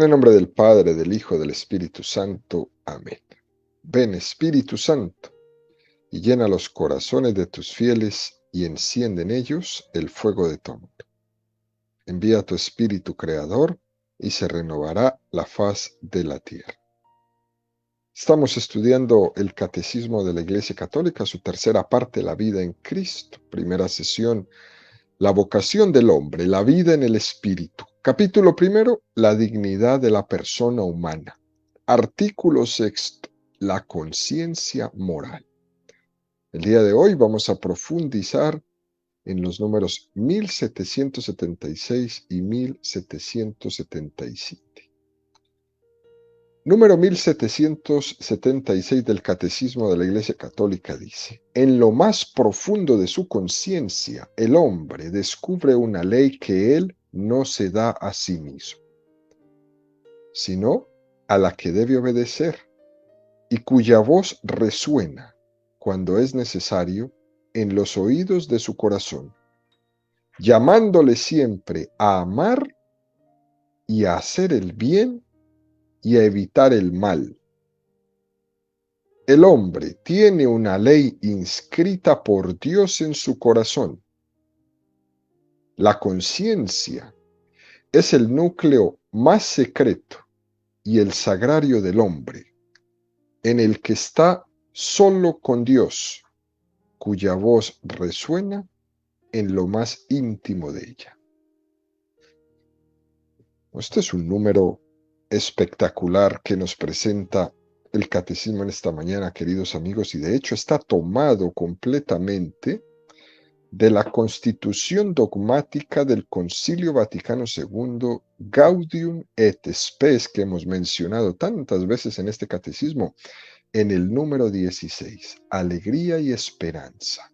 En el nombre del Padre, del Hijo, del Espíritu Santo. Amén. Ven, Espíritu Santo, y llena los corazones de tus fieles y enciende en ellos el fuego de tu amor. Envía tu Espíritu Creador y se renovará la faz de la tierra. Estamos estudiando el Catecismo de la Iglesia Católica, su tercera parte, la vida en Cristo. Primera sesión, la vocación del hombre, la vida en el Espíritu. Capítulo primero, la dignidad de la persona humana. Artículo sexto, la conciencia moral. El día de hoy vamos a profundizar en los números 1776 y 1777. Número 1776 del Catecismo de la Iglesia Católica dice: en lo más profundo de su conciencia, el hombre descubre una ley que él no se da a sí mismo, sino a la que debe obedecer, y cuya voz resuena, cuando es necesario, en los oídos de su corazón, llamándole siempre a amar y a hacer el bien y a evitar el mal. El hombre tiene una ley inscrita por Dios en su corazón. La conciencia es el núcleo más secreto y el sagrario del hombre, en el que está solo con Dios, cuya voz resuena en lo más íntimo de ella. Este es un número espectacular que nos presenta el catecismo en esta mañana, queridos amigos, y de hecho está tomado completamente de la Constitución dogmática del Concilio Vaticano II, Gaudium et Spes, que hemos mencionado tantas veces en este catecismo, en el número 16, Alegría y Esperanza.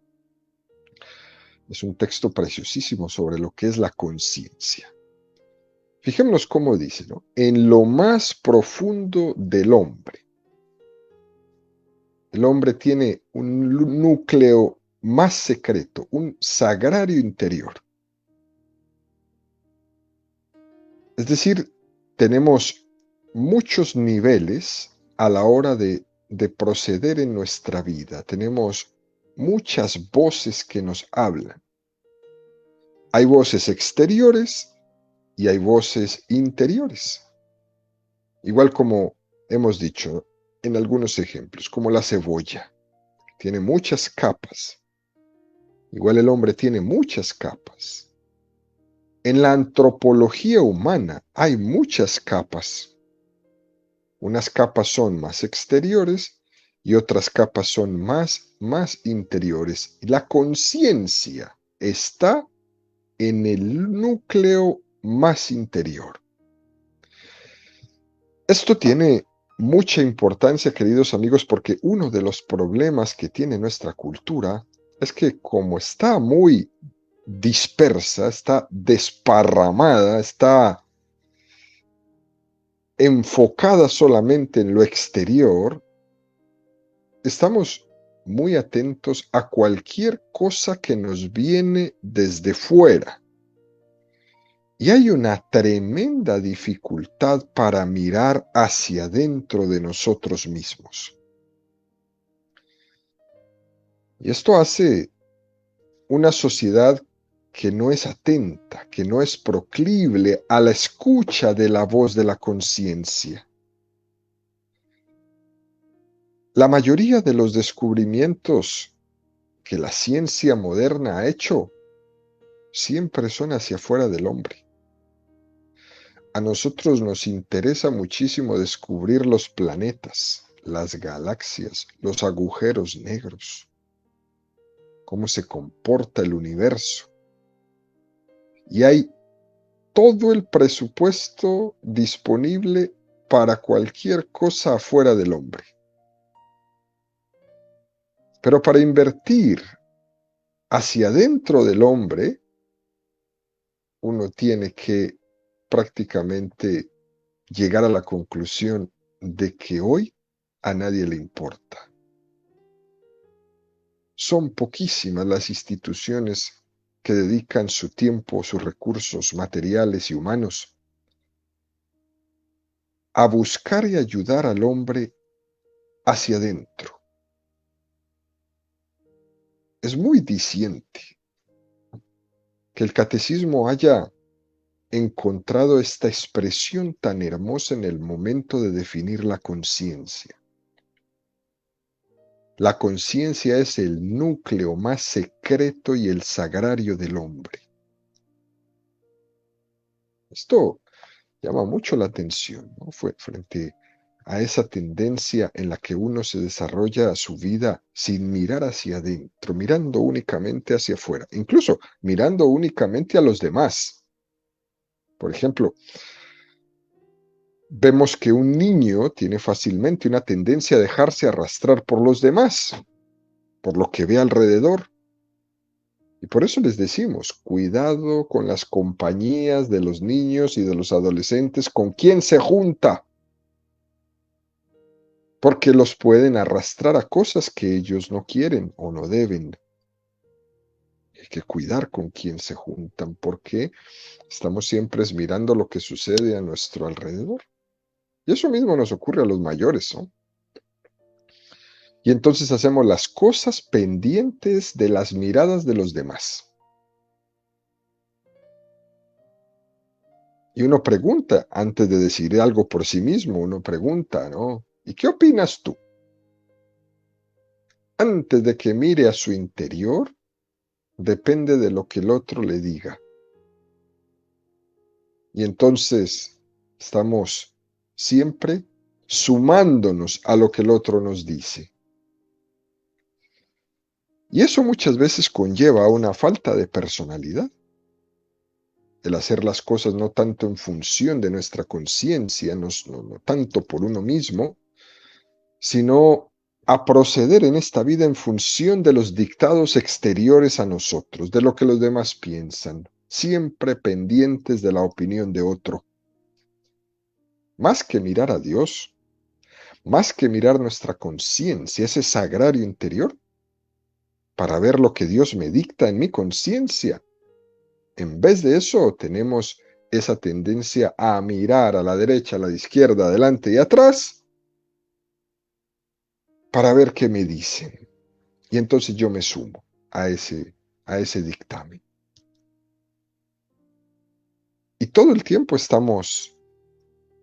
Es un texto preciosísimo sobre lo que es la conciencia. Fijémonos cómo dice, ¿no? En lo más profundo del hombre. El hombre tiene un núcleo más secreto, un sagrario interior. Es decir, tenemos muchos niveles a la hora de proceder en nuestra vida. Tenemos muchas voces que nos hablan. Hay voces exteriores y hay voces interiores. Igual como hemos dicho en algunos ejemplos, como la cebolla, tiene muchas capas. Igual el hombre tiene muchas capas. En la antropología humana hay muchas capas. Unas capas son más exteriores y otras capas son más interiores. Y la conciencia está en el núcleo más interior. Esto tiene mucha importancia, queridos amigos, porque uno de los problemas que tiene nuestra cultura es que como está muy dispersa, está desparramada, está enfocada solamente en lo exterior, estamos muy atentos a cualquier cosa que nos viene desde fuera. Y hay una tremenda dificultad para mirar hacia adentro de nosotros mismos. Y esto hace una sociedad que no es atenta, que no es proclive a la escucha de la voz de la conciencia. La mayoría de los descubrimientos que la ciencia moderna ha hecho siempre son hacia afuera del hombre. A nosotros nos interesa muchísimo descubrir los planetas, las galaxias, los agujeros negros, cómo se comporta el universo. Y hay todo el presupuesto disponible para cualquier cosa afuera del hombre. Pero para invertir hacia adentro del hombre, uno tiene que prácticamente llegar a la conclusión de que hoy a nadie le importa. Son poquísimas las instituciones que dedican su tiempo, sus recursos materiales y humanos a buscar y ayudar al hombre hacia adentro. Es muy diciente que el catecismo haya encontrado esta expresión tan hermosa en el momento de definir la conciencia. La conciencia es el núcleo más secreto y el sagrario del hombre. Esto llama mucho la atención, ¿no? Frente a esa tendencia en la que uno se desarrolla su vida sin mirar hacia adentro, mirando únicamente hacia afuera, incluso mirando únicamente a los demás. Por ejemplo, vemos que un niño tiene fácilmente una tendencia a dejarse arrastrar por los demás, por lo que ve alrededor. Y por eso les decimos, cuidado con las compañías de los niños y de los adolescentes, con quién se junta, porque los pueden arrastrar a cosas que ellos no quieren o no deben. Hay que cuidar con quién se juntan, porque estamos siempre mirando lo que sucede a nuestro alrededor. Y eso mismo nos ocurre a los mayores, ¿no? Y entonces hacemos las cosas pendientes de las miradas de los demás. Y uno pregunta, antes de decidir algo por sí mismo, uno pregunta, ¿no? ¿Y qué opinas tú? Antes de que mire a su interior, depende de lo que el otro le diga. Y entonces estamos siempre sumándonos a lo que el otro nos dice. Y eso muchas veces conlleva una falta de personalidad. El hacer las cosas no tanto en función de nuestra conciencia, no tanto por uno mismo, sino a proceder en esta vida en función de los dictados exteriores a nosotros, de lo que los demás piensan, siempre pendientes de la opinión de otro. Más que mirar a Dios, más que mirar nuestra conciencia, ese sagrario interior, para ver lo que Dios me dicta en mi conciencia. En vez de eso, tenemos esa tendencia a mirar a la derecha, a la izquierda, adelante y atrás, para ver qué me dicen. Y entonces yo me sumo a ese dictamen. Y todo el tiempo estamos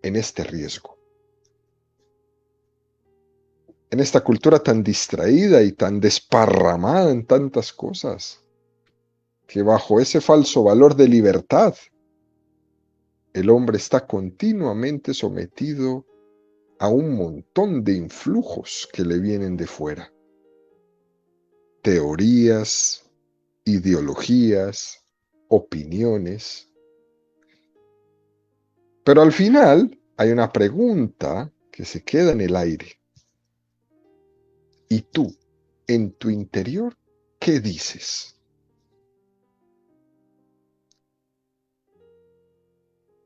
en este riesgo. En esta cultura tan distraída y tan desparramada en tantas cosas, que bajo ese falso valor de libertad, el hombre está continuamente sometido a un montón de influjos que le vienen de fuera. Teorías, ideologías, opiniones. Pero al final hay una pregunta que se queda en el aire. ¿Y tú, en tu interior, qué dices?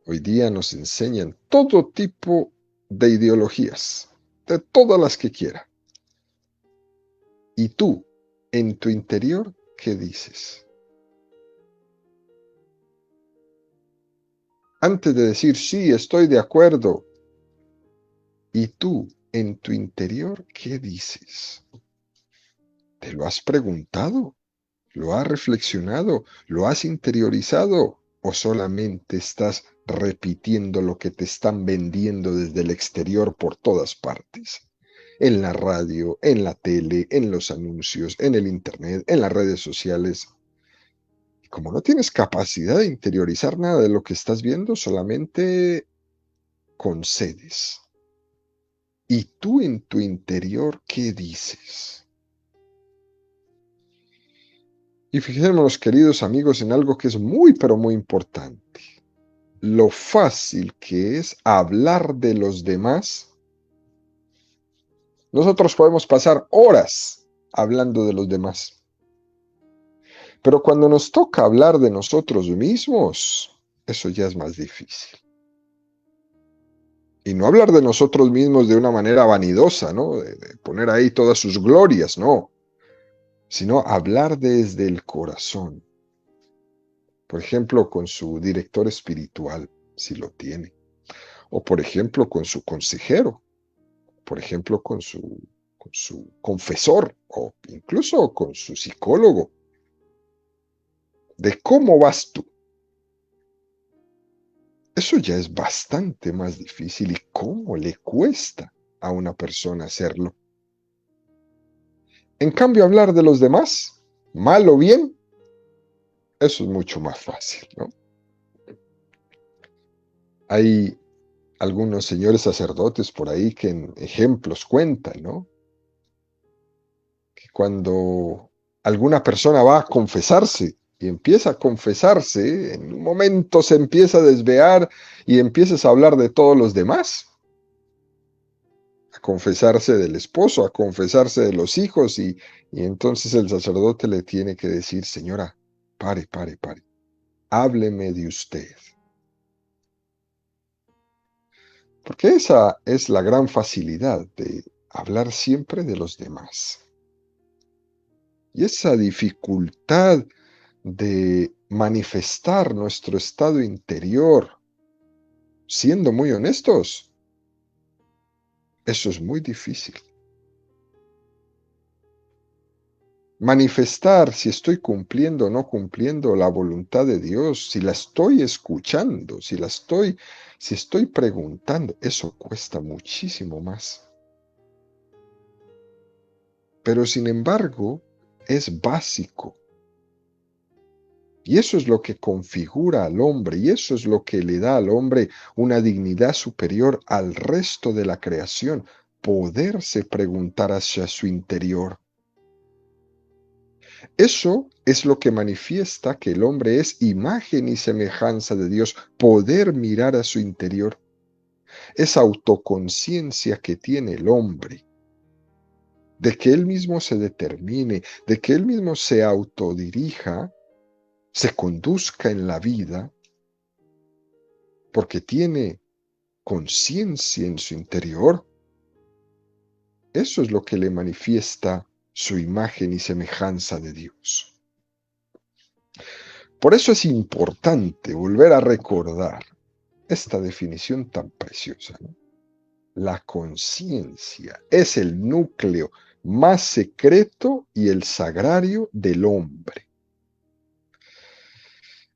Hoy día nos enseñan todo tipo de ideologías, de todas las que quiera. ¿Y tú, en tu interior, qué dices? Antes de decir, sí, estoy de acuerdo. ¿Y tú, en tu interior, qué dices? ¿Te lo has preguntado? ¿Lo has reflexionado? ¿Lo has interiorizado? ¿O solamente estás repitiendo lo que te están vendiendo desde el exterior por todas partes? En la radio, en la tele, en los anuncios, en el internet, en las redes sociales. Y como no tienes capacidad de interiorizar nada de lo que estás viendo, solamente concedes. ¿Y tú en tu interior qué dices? Y fijémonos, queridos amigos, en algo que es muy, pero muy importante. Lo fácil que es hablar de los demás. Nosotros podemos pasar horas hablando de los demás. Pero cuando nos toca hablar de nosotros mismos, eso ya es más difícil. Y no hablar de nosotros mismos de una manera vanidosa, ¿no? De poner ahí todas sus glorias, no. Sino hablar desde el corazón. Por ejemplo, con su director espiritual, si lo tiene. o por ejemplo con su consejero, por ejemplo con su confesor o incluso con su psicólogo, de cómo vas tú. Eso ya es bastante más difícil y cómo le cuesta a una persona hacerlo. En cambio, hablar de los demás, mal o bien, eso es mucho más fácil, ¿no? Hay algunos señores sacerdotes por ahí que en ejemplos cuentan, ¿no? Que cuando alguna persona va a confesarse y empieza a confesarse, en un momento se empieza a desviar y empiezas a hablar de todos los demás, a confesarse del esposo, a confesarse de los hijos y entonces el sacerdote le tiene que decir, señora, pare, pare, pare, hábleme de usted. Porque esa es la gran facilidad de hablar siempre de los demás. Y esa dificultad de manifestar nuestro estado interior, siendo muy honestos, eso es muy difícil. Manifestar si estoy cumpliendo o no cumpliendo la voluntad de Dios, si la estoy escuchando, si estoy preguntando, eso cuesta muchísimo más. Pero sin embargo, es básico. Y eso es lo que configura al hombre, y eso es lo que le da al hombre una dignidad superior al resto de la creación, poderse preguntar hacia su interior. Eso es lo que manifiesta que el hombre es imagen y semejanza de Dios, poder mirar a su interior. Esa autoconciencia que tiene el hombre, de que él mismo se determine, de que él mismo se autodirija, se conduzca en la vida, porque tiene conciencia en su interior, eso es lo que le manifiesta su imagen y semejanza de Dios. Por eso es importante volver a recordar esta definición tan preciosa, ¿no? La conciencia es el núcleo más secreto y el sagrario del hombre.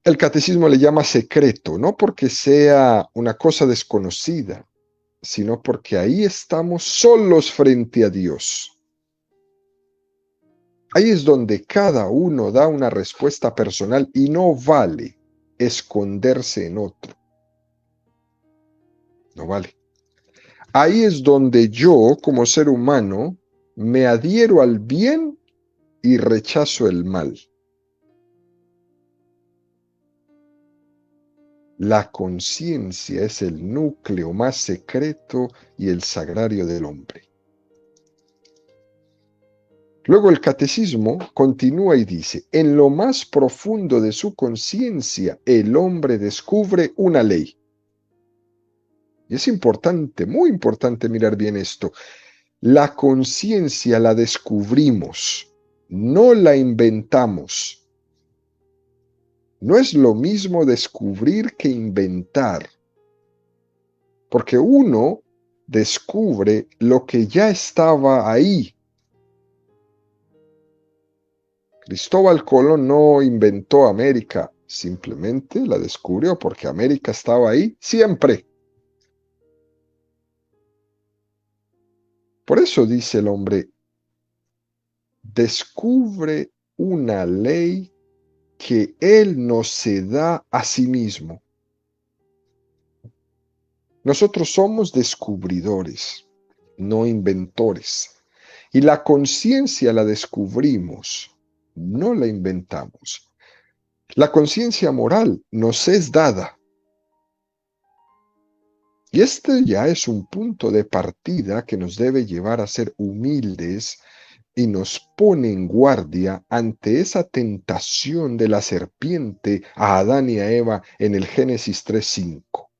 El catecismo le llama secreto, no porque sea una cosa desconocida, sino porque ahí estamos solos frente a Dios. Ahí es donde cada uno da una respuesta personal y no vale esconderse en otro. No vale. Ahí es donde yo, como ser humano, me adhiero al bien y rechazo el mal. La conciencia es el núcleo más secreto y el sagrario del hombre. Luego el catecismo continúa y dice, en lo más profundo de su conciencia, el hombre descubre una ley. Y es importante, muy importante mirar bien esto. La conciencia la descubrimos, no la inventamos. No es lo mismo descubrir que inventar, porque uno descubre lo que ya estaba ahí. Cristóbal Colón no inventó América, simplemente la descubrió porque América estaba ahí siempre. Por eso dice el hombre, descubre una ley que él no se da a sí mismo. Nosotros somos descubridores, no inventores. Y la conciencia la descubrimos, no la inventamos. La conciencia moral nos es dada. Y este ya es un punto de partida que nos debe llevar a ser humildes y nos pone en guardia ante esa tentación de la serpiente a Adán y a Eva en el Génesis 3:5.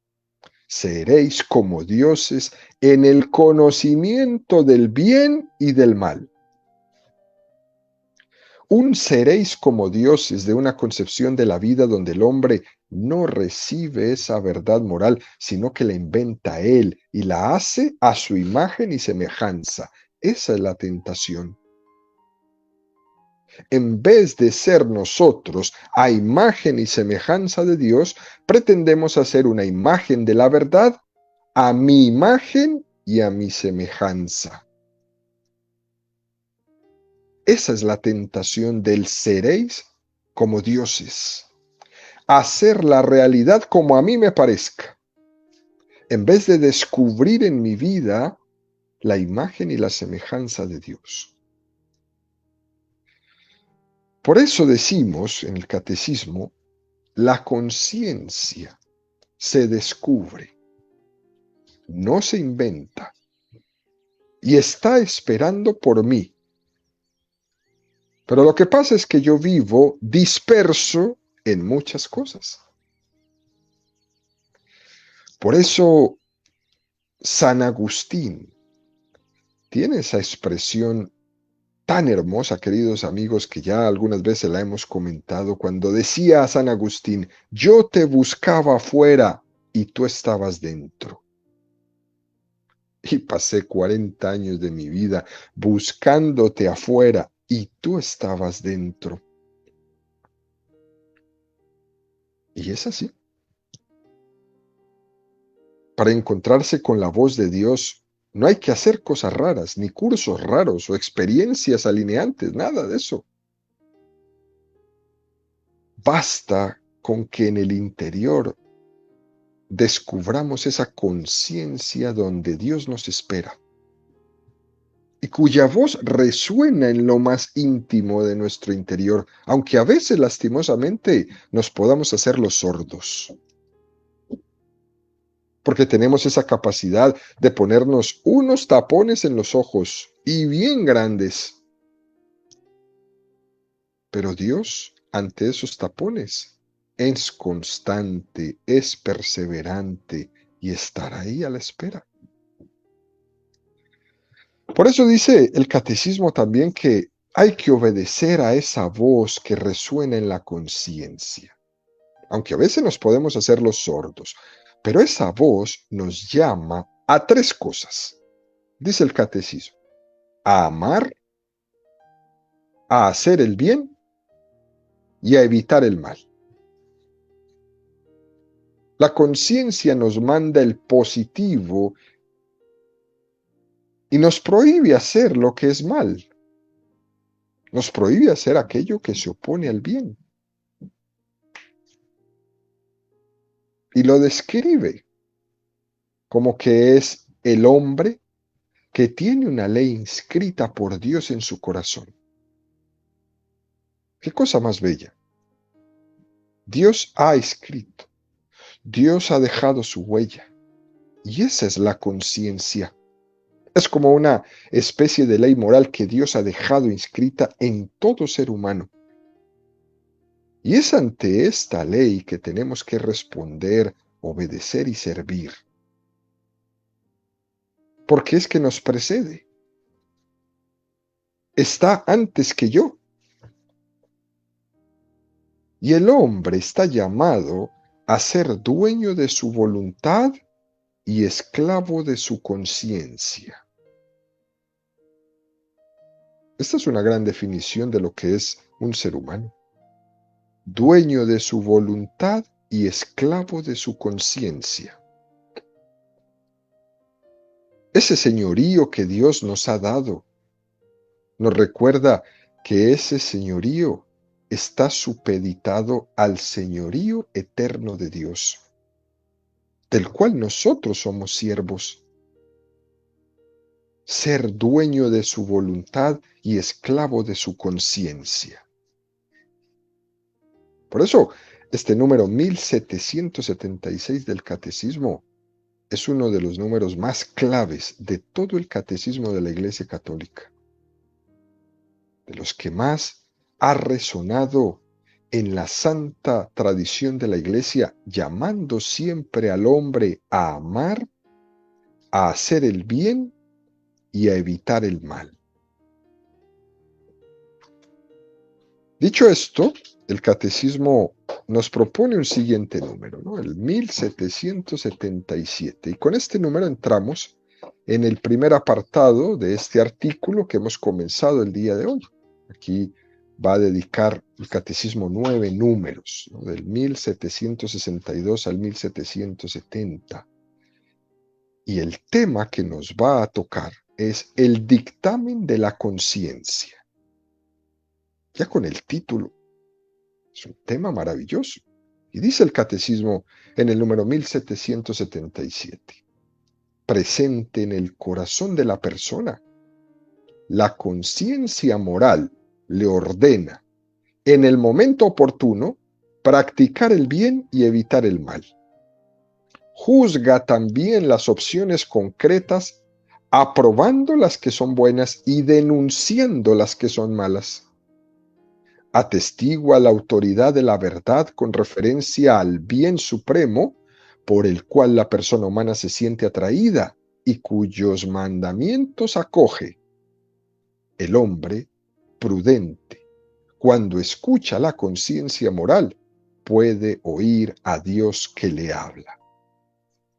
Seréis como dioses en el conocimiento del bien y del mal. Un seréis como dioses de una concepción de la vida donde el hombre no recibe esa verdad moral, sino que la inventa él y la hace a su imagen y semejanza. Esa es la tentación. En vez de ser nosotros a imagen y semejanza de Dios, pretendemos hacer una imagen de la verdad a mi imagen y a mi semejanza. Esa es la tentación del seréis como dioses. Hacer la realidad como a mí me parezca, en vez de descubrir en mi vida la imagen y la semejanza de Dios. Por eso decimos en el catecismo, la conciencia se descubre, no se inventa, y está esperando por mí. Pero lo que pasa es que yo vivo disperso en muchas cosas. Por eso San Agustín tiene esa expresión tan hermosa, queridos amigos, que ya algunas veces la hemos comentado, cuando decía a San Agustín, yo te buscaba afuera y tú estabas dentro. Y pasé 40 años de mi vida buscándote afuera y tú estabas dentro. Y es así. Para encontrarse con la voz de Dios, no hay que hacer cosas raras, ni cursos raros o experiencias alineantes, nada de eso. Basta con que en el interior descubramos esa conciencia donde Dios nos espera y cuya voz resuena en lo más íntimo de nuestro interior, aunque a veces lastimosamente nos podamos hacer los sordos, porque tenemos esa capacidad de ponernos unos tapones en los ojos y bien grandes. Pero Dios, ante esos tapones, es constante, es perseverante y estará ahí a la espera. Por eso dice el catecismo también que hay que obedecer a esa voz que resuena en la conciencia, aunque a veces nos podemos hacer los sordos, pero esa voz nos llama a tres cosas, dice el catecismo: a amar, a hacer el bien y a evitar el mal. La conciencia nos manda el positivo y nos prohíbe hacer lo que es mal. Nos prohíbe hacer aquello que se opone al bien. Y lo describe como que es el hombre que tiene una ley inscrita por Dios en su corazón. Qué cosa más bella. Dios ha escrito, Dios ha dejado su huella, y esa es la conciencia. Es como una especie de ley moral que Dios ha dejado inscrita en todo ser humano. Y es ante esta ley que tenemos que responder, obedecer y servir. Porque es que nos precede. Está antes que yo. Y el hombre está llamado a ser dueño de su voluntad y esclavo de su conciencia. Esta es una gran definición de lo que es un ser humano. Dueño de su voluntad y esclavo de su conciencia. Ese señorío que Dios nos ha dado nos recuerda que ese señorío está supeditado al señorío eterno de Dios, del cual nosotros somos siervos. Ser dueño de su voluntad y esclavo de su conciencia. Por eso, este número 1776 del Catecismo es uno de los números más claves de todo el Catecismo de la Iglesia Católica, de los que más ha resonado en la santa tradición de la Iglesia, llamando siempre al hombre a amar, a hacer el bien y a evitar el mal. Dicho esto, el catecismo nos propone un siguiente número, ¿no? El 1777. Y con este número entramos en el primer apartado de este artículo que hemos comenzado el día de hoy. Aquí va a dedicar el catecismo 9 números, ¿no? Del 1762 al 1770. Y el tema que nos va a tocar es el dictamen de la conciencia. Ya con el título, es un tema maravilloso. Y dice el catecismo en el número 1777, presente en el corazón de la persona, la conciencia moral le ordena, en el momento oportuno, practicar el bien y evitar el mal. Juzga también las opciones concretas, aprobando las que son buenas y denunciando las que son malas. Atestigua la autoridad de la verdad con referencia al bien supremo por el cual la persona humana se siente atraída y cuyos mandamientos acoge. El hombre prudente, cuando escucha la conciencia moral, puede oír a Dios que le habla.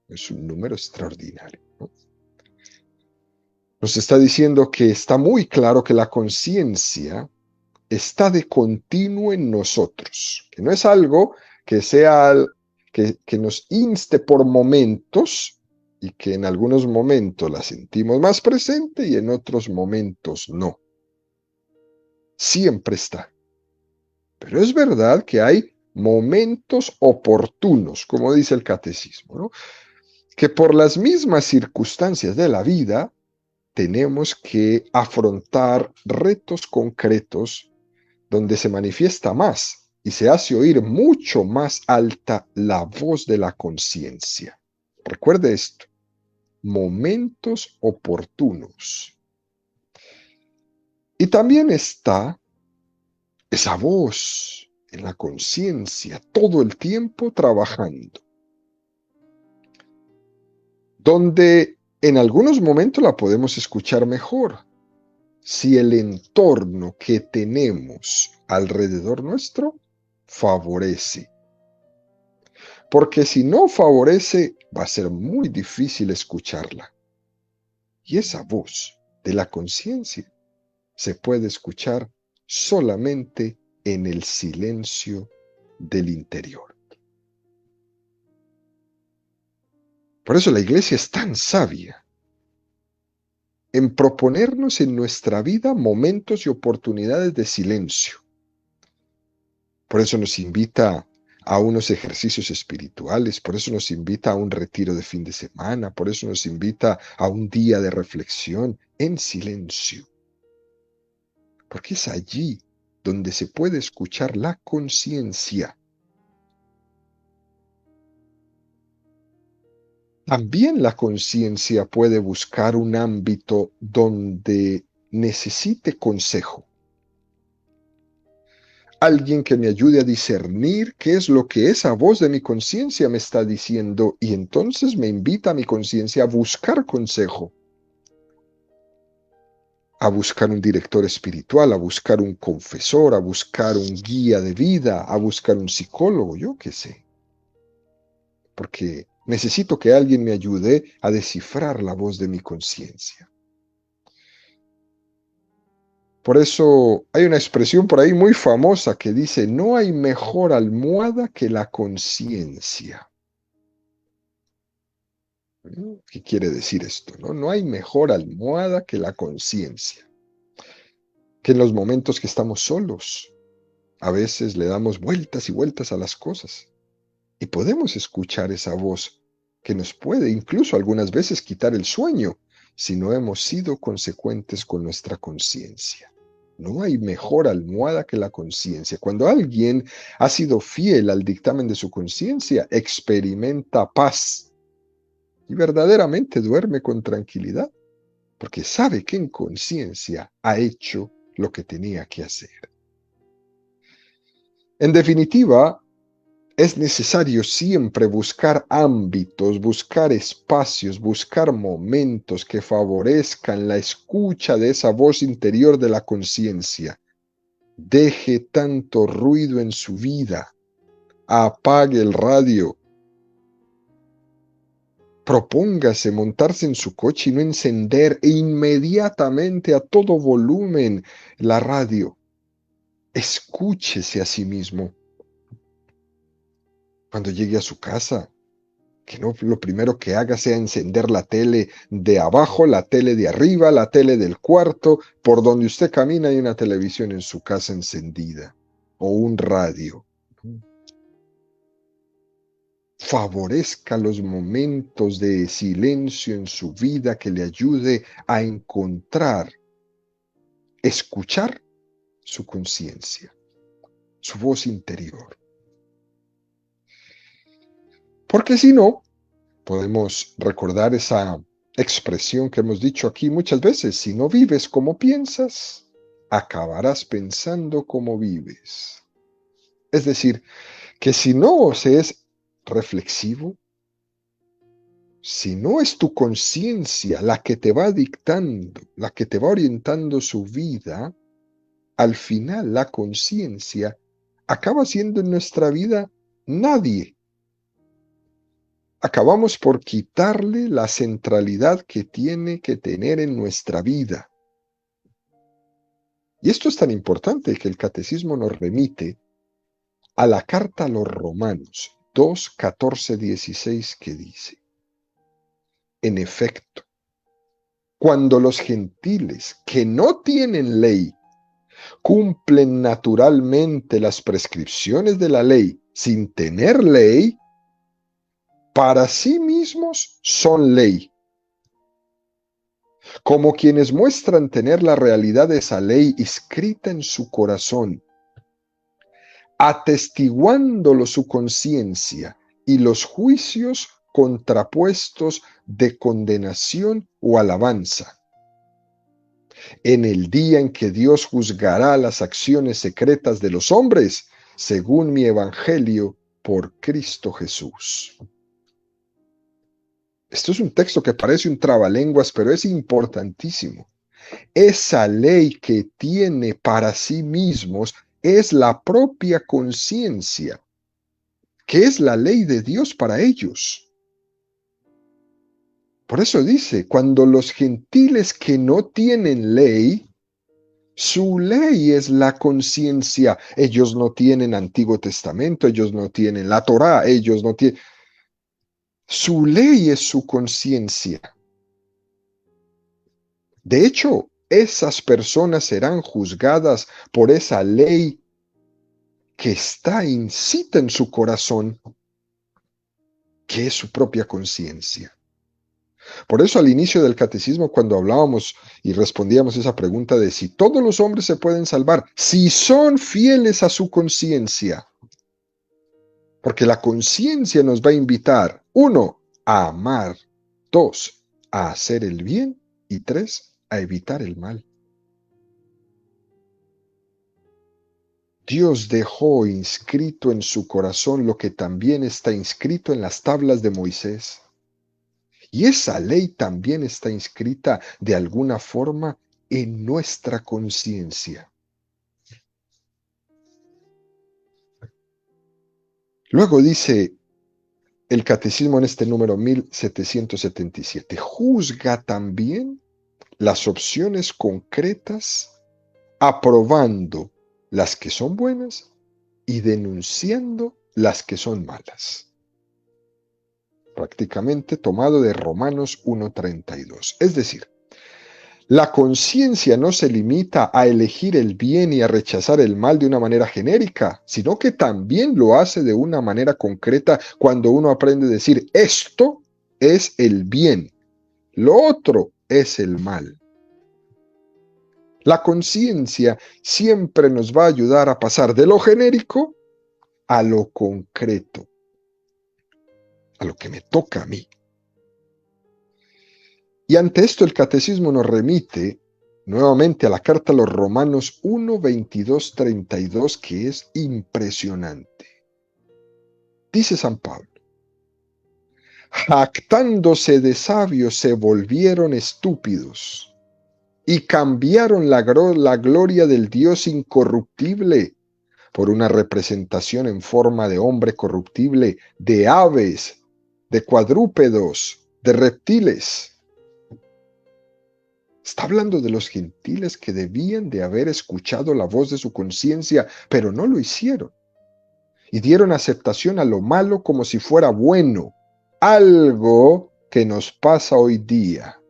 Es un número extraordinario, ¿no? Nos está diciendo que está muy claro que la conciencia está de continuo en nosotros, que no es algo que sea que nos inste por momentos y que en algunos momentos la sentimos más presente y en otros momentos no. Siempre está. Pero es verdad que hay momentos oportunos, como dice el catecismo, ¿no? Que por las mismas circunstancias de la vida tenemos que afrontar retos concretos donde se manifiesta más y se hace oír mucho más alta la voz de la conciencia. Recuerde esto, momentos oportunos. Y también está esa voz en la conciencia todo el tiempo trabajando, donde en algunos momentos la podemos escuchar mejor si el entorno que tenemos alrededor nuestro favorece. Porque si no favorece, va a ser muy difícil escucharla. Y esa voz de la conciencia se puede escuchar solamente en el silencio del interior. Por eso la Iglesia es tan sabia en proponernos en nuestra vida momentos y oportunidades de silencio. Por eso nos invita a unos ejercicios espirituales, por eso nos invita a un retiro de fin de semana, por eso nos invita a un día de reflexión en silencio. Porque es allí donde se puede escuchar la conciencia. También la conciencia puede buscar un ámbito donde necesite consejo. Alguien que me ayude a discernir qué es lo que esa voz de mi conciencia me está diciendo y entonces me invita a mi conciencia a buscar consejo, a buscar un director espiritual, a buscar un confesor, a buscar un guía de vida, a buscar un psicólogo, yo qué sé. Porque necesito que alguien me ayude a descifrar la voz de mi conciencia. Por eso hay una expresión por ahí muy famosa que dice, no hay mejor almohada que la conciencia. ¿Qué quiere decir esto? ¿No? No hay mejor almohada que la conciencia. Que en los momentos que estamos solos, a veces le damos vueltas y vueltas a las cosas. Y podemos escuchar esa voz que nos puede incluso algunas veces quitar el sueño si no hemos sido consecuentes con nuestra conciencia. No hay mejor almohada que la conciencia. Cuando alguien ha sido fiel al dictamen de su conciencia, experimenta paz y verdaderamente duerme con tranquilidad, porque sabe que en conciencia ha hecho lo que tenía que hacer. En definitiva, es necesario siempre buscar ámbitos, buscar espacios, buscar momentos que favorezcan la escucha de esa voz interior de la conciencia, Deje tanto ruido en su vida. Apague el radio. Propóngase montarse en su coche y no encender inmediatamente a todo volumen la radio. Escúchese a sí mismo. Cuando llegue a su casa, que no lo primero que haga sea encender la tele de abajo, la tele de arriba, la tele del cuarto. Por donde usted camina hay una televisión en su casa encendida o un radio. Favorezca los momentos de silencio en su vida que le ayude a encontrar, escuchar su conciencia, su voz interior. Porque si no, podemos recordar esa expresión que hemos dicho aquí muchas veces: si no vives como piensas, acabarás pensando como vives. Es decir, que si no se es reflexivo, si no es tu conciencia la que te va dictando, la que te va orientando su vida, al final la conciencia acaba siendo en nuestra vida nadie. Acabamos por quitarle la centralidad que tiene que tener en nuestra vida. Y esto es tan importante que el catecismo nos remite a la carta a los Romanos 2, 14, 16, que dice: en efecto, cuando los gentiles que no tienen ley cumplen naturalmente las prescripciones de la ley sin tener ley, para sí mismos son ley, como quienes muestran tener la realidad de esa ley escrita en su corazón, atestiguándolo su conciencia y los juicios contrapuestos de condenación o alabanza, en el día en que Dios juzgará las acciones secretas de los hombres, según mi evangelio por Cristo Jesús. Esto es un texto que parece un trabalenguas, pero es importantísimo. Esa ley que tiene para sí mismos es la propia conciencia, que es la ley de Dios para ellos. Por eso dice: cuando los gentiles que no tienen ley, su ley es la conciencia. Ellos no tienen Antiguo Testamento, ellos no tienen la Torá, ellos no tienen. Su ley es su conciencia. De hecho, esas personas serán juzgadas por esa ley que está incita en su corazón, que es su propia conciencia. Por eso al inicio del catecismo, cuando hablábamos y respondíamos esa pregunta de si todos los hombres se pueden salvar, si son fieles a su conciencia, porque la conciencia nos va a invitar, 1, a amar, 2, a hacer el bien y 3, a evitar el mal. Dios dejó inscrito en su corazón lo que también está inscrito en las tablas de Moisés. Y esa ley también está inscrita de alguna forma en nuestra conciencia. Luego dice el catecismo en este número 1777, juzga también las opciones concretas, aprobando las que son buenas y denunciando las que son malas. Prácticamente tomado de Romanos 1:32. Es decir, la conciencia no se limita a elegir el bien y a rechazar el mal de una manera genérica, sino que también lo hace de una manera concreta cuando uno aprende a decir: esto es el bien, lo otro es el mal. La conciencia siempre nos va a ayudar a pasar de lo genérico a lo concreto, a lo que me toca a mí. Y ante esto el catecismo nos remite nuevamente a la carta a los Romanos 1, 22, 32, que es impresionante. Dice San Pablo: jactándose de sabios se volvieron estúpidos, y cambiaron la gloria del Dios incorruptible por una representación en forma de hombre corruptible, de aves, de cuadrúpedos, de reptiles. Está hablando de los gentiles que debían de haber escuchado la voz de su conciencia, pero no lo hicieron. Y dieron aceptación a lo malo como si fuera bueno, algo que nos pasa hoy día.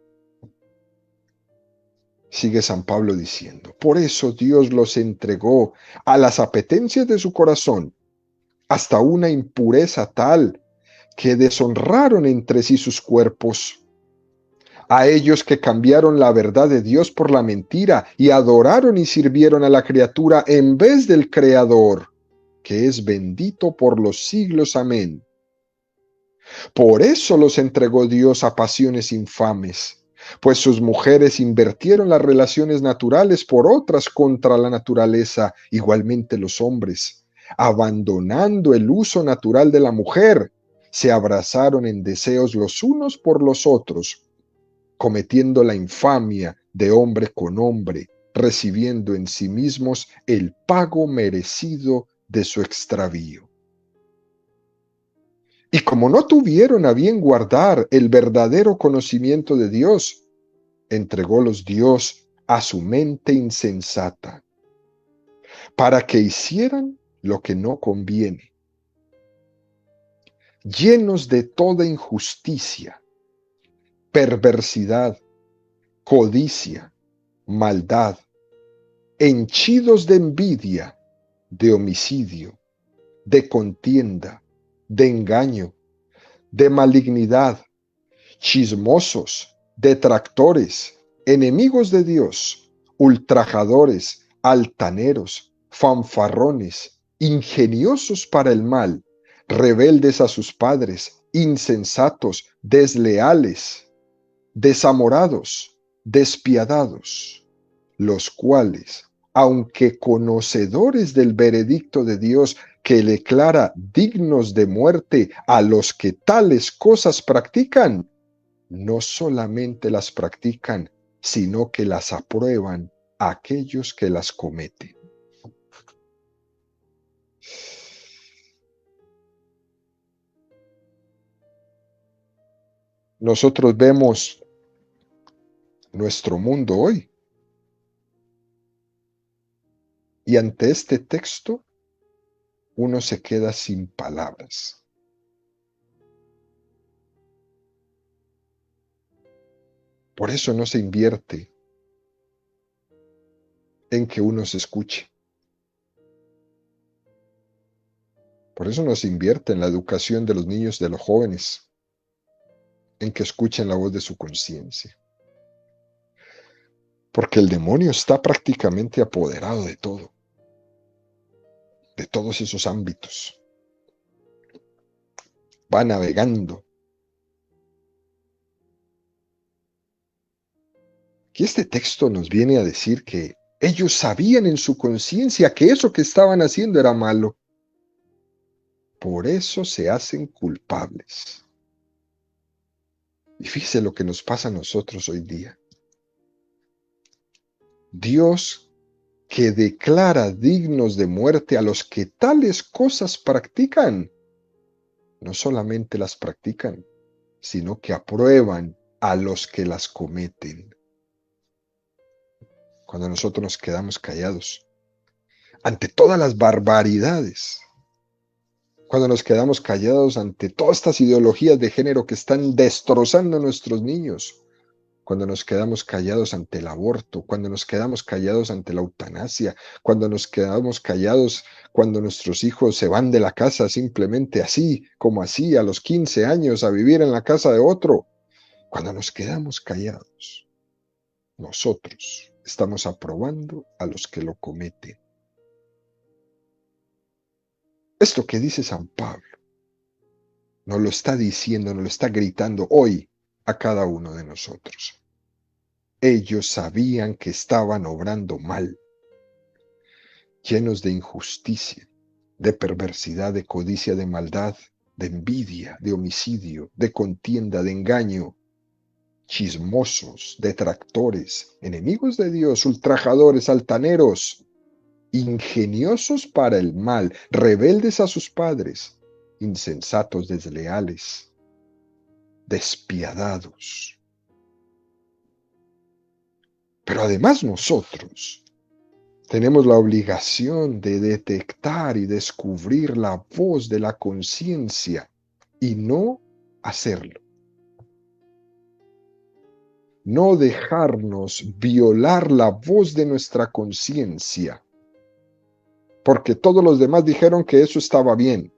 Sigue San Pablo diciendo, por eso Dios los entregó a las apetencias de su corazón, hasta una impureza tal que deshonraron entre sí sus cuerpos. A ellos que cambiaron la verdad de Dios por la mentira y adoraron y sirvieron a la criatura en vez del Creador, que es bendito por los siglos. Amén. Por eso los entregó Dios a pasiones infames, pues sus mujeres invirtieron las relaciones naturales por otras contra la naturaleza, igualmente los hombres, abandonando el uso natural de la mujer, se abrazaron en deseos los unos por los otros, cometiendo la infamia de hombre con hombre, recibiendo en sí mismos el pago merecido de su extravío. Y como no tuvieron a bien guardar el verdadero conocimiento de Dios, entrególos Dios a su mente insensata, para que hicieran lo que no conviene, llenos de toda injusticia, perversidad, codicia, maldad, henchidos de envidia, de homicidio, de contienda, de engaño, de malignidad, chismosos, detractores, enemigos de Dios, ultrajadores, altaneros, fanfarrones, ingeniosos para el mal, rebeldes a sus padres, insensatos, desleales, desamorados, despiadados, los cuales, aunque conocedores del veredicto de Dios que declara dignos de muerte a los que tales cosas practican, no solamente las practican, sino que las aprueban a aquellos que las cometen. Nosotros vemos nuestro mundo hoy y ante este texto uno se queda sin palabras. Por eso no se invierte en que uno se escuche. Por eso no se invierte en la educación de los niños, de los jóvenes, en que escuchen la voz de su conciencia. Porque el demonio está prácticamente apoderado de todo, de todos esos ámbitos. Va navegando. Y este texto nos viene a decir que ellos sabían en su conciencia que eso que estaban haciendo era malo. Por eso se hacen culpables. Y fíjese lo que nos pasa a nosotros hoy día. Dios que declara dignos de muerte a los que tales cosas practican, no solamente las practican, sino que aprueban a los que las cometen. Cuando nosotros nos quedamos callados ante todas las barbaridades, cuando nos quedamos callados ante todas estas ideologías de género que están destrozando a nuestros niños, cuando nos quedamos callados ante el aborto, cuando nos quedamos callados ante la eutanasia, cuando nos quedamos callados cuando nuestros hijos se van de la casa simplemente así, como así, a los 15 años, a vivir en la casa de otro, cuando nos quedamos callados, nosotros estamos aprobando a los que lo cometen. Esto que dice San Pablo nos lo está diciendo, nos lo está gritando hoy a cada uno de nosotros. Ellos sabían que estaban obrando mal, llenos de injusticia, de perversidad, de codicia, de maldad, de envidia, de homicidio, de contienda, de engaño. chismosos, detractores, enemigos de Dios, ultrajadores, altaneros, ingeniosos para el mal, rebeldes a sus padres, insensatos, desleales, despiadados. Pero además nosotros tenemos la obligación de detectar y descubrir la voz de la conciencia y no hacerlo. No dejarnos violar la voz de nuestra conciencia, porque todos los demás dijeron que eso estaba bien.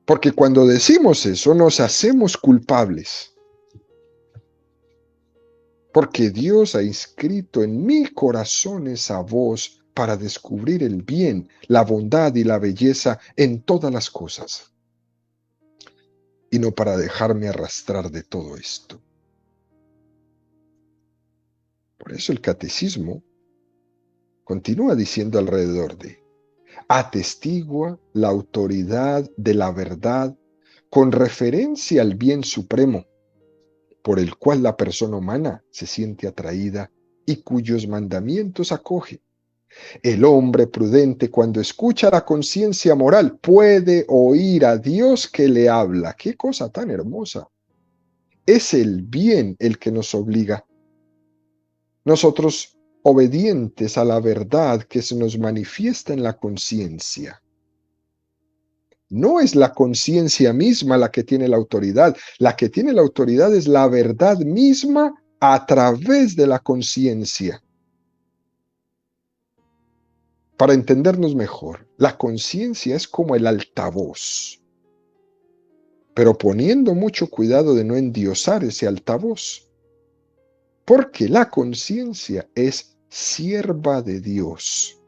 Porque cuando decimos eso nos hacemos culpables. Porque Dios ha inscrito en mi corazón esa voz para descubrir el bien, la bondad y la belleza en todas las cosas. Y no para dejarme arrastrar de todo esto. Por eso el catecismo continúa diciendo alrededor de: atestigua la autoridad de la verdad con referencia al bien supremo, por el cual la persona humana se siente atraída y cuyos mandamientos acoge. El hombre prudente, cuando escucha la conciencia moral, puede oír a Dios que le habla. ¡Qué cosa tan hermosa! Es el bien el que nos obliga. Nosotros, obedientes a la verdad que se nos manifiesta en la conciencia. No es la conciencia misma la que tiene la autoridad. La que tiene la autoridad es la verdad misma a través de la conciencia. Para entendernos mejor, la conciencia es como el altavoz, pero poniendo mucho cuidado de no endiosar ese altavoz, porque la conciencia es sierva de Dios.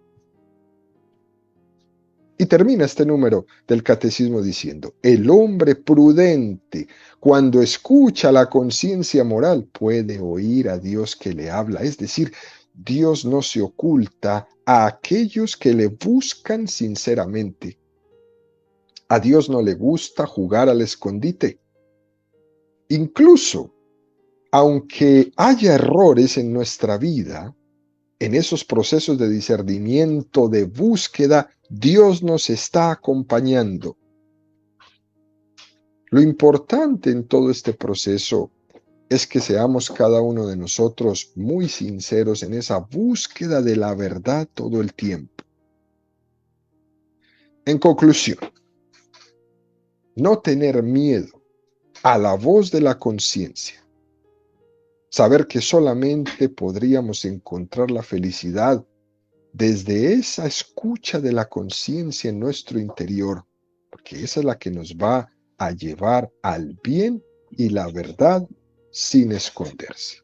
Y termina este número del catecismo diciendo: el hombre prudente, cuando escucha la conciencia moral, puede oír a Dios que le habla. Es decir, Dios no se oculta a aquellos que le buscan sinceramente. A Dios no le gusta jugar al escondite. Incluso, aunque haya errores en nuestra vida, en esos procesos de discernimiento, de búsqueda, Dios nos está acompañando. Lo importante en todo este proceso es que seamos cada uno de nosotros muy sinceros en esa búsqueda de la verdad todo el tiempo. En conclusión, no tener miedo a la voz de la conciencia. Saber que solamente podríamos encontrar la felicidad desde esa escucha de la conciencia en nuestro interior, porque esa es la que nos va a llevar al bien y la verdad sin esconderse.